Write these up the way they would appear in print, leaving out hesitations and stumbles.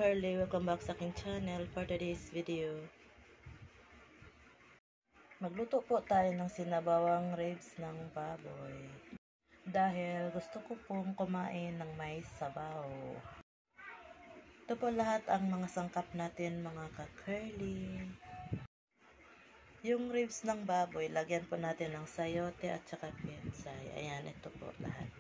ka-curly, welcome back sa aking channel. For today's video, magluto po tayo ng sinabawang ribs ng baboy dahil gusto ko pong kumain ng may sabaw. Ito po lahat ang mga sangkap natin, mga ka-curly. Yung ribs ng baboy, lagyan po natin ng sayote at saka pechay. Ayan, ito po lahat.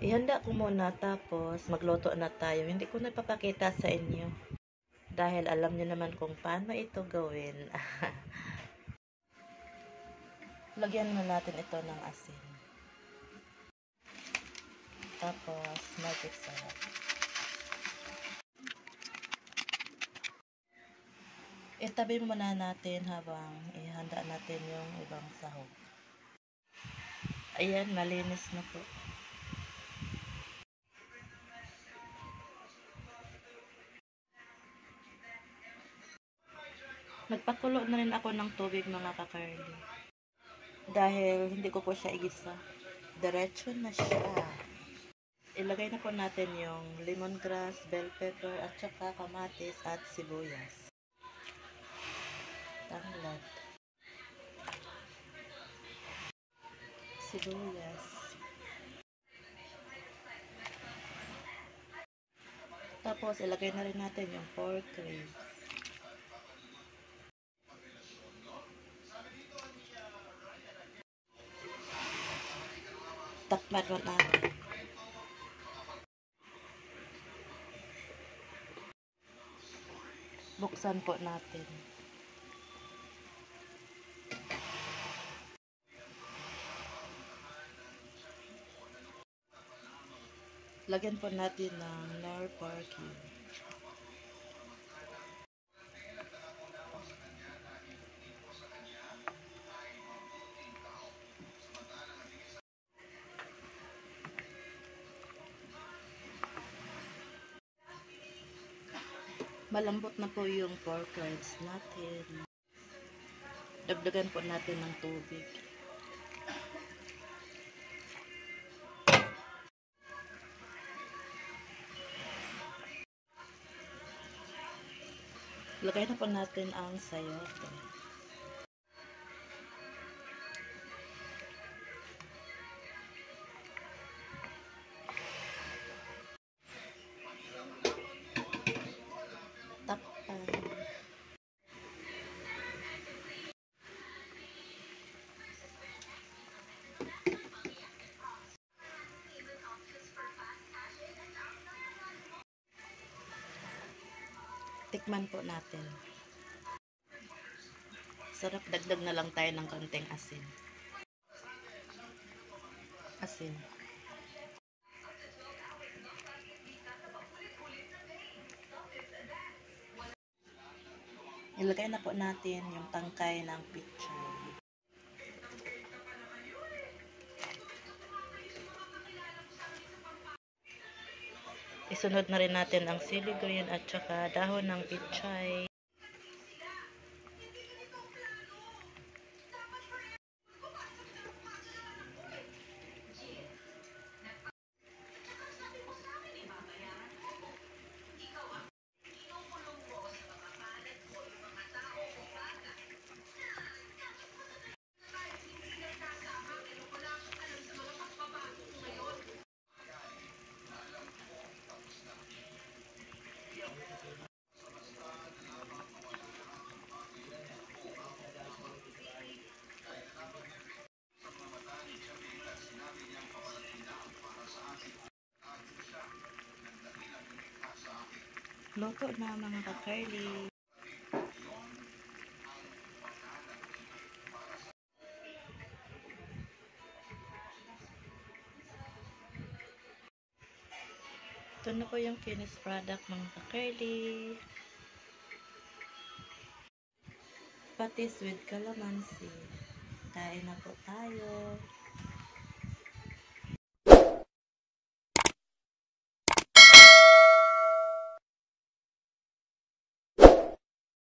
Ihanda ko muna, tapos magluto na tayo. Hindi ko na ipapakita sa inyo dahil alam niyo naman kung paano ito gawin. Lagyan na natin ito ng asin. Tapos magic sarap. Itabi muna natin habang ihanda natin yung ibang sahog. Ayan, malinis na po. Nagpakulo na rin ako ng tubig, mga ka-curly. Dahil hindi ko po siya igisa. Diretso na siya. Ilagay na po natin yung lemongrass, bell pepper, at saka kamatis at sibuyas. Tanglad. Sibuyas. Tapos ilagay na rin natin yung pork ribs. Takpan mo natin. Buksan po natin. Lagyan po natin ng nor porky. Malambot na po yung pork ribs natin. Dagdagan po natin ng tubig. Lagay na po natin ang sayote. Takpan. Tikman po natin. Sarap, dagdag na lang tayo ng konting asin. Asin. Ilagay na po natin yung tangkay ng pechay. Isunod na rin natin ang sili green at saka dahon ng pechay. Luto na, mga ka-curly. Ito na po yung finished product, mga ka-curly. Patis with calamansi. Kain na po tayo.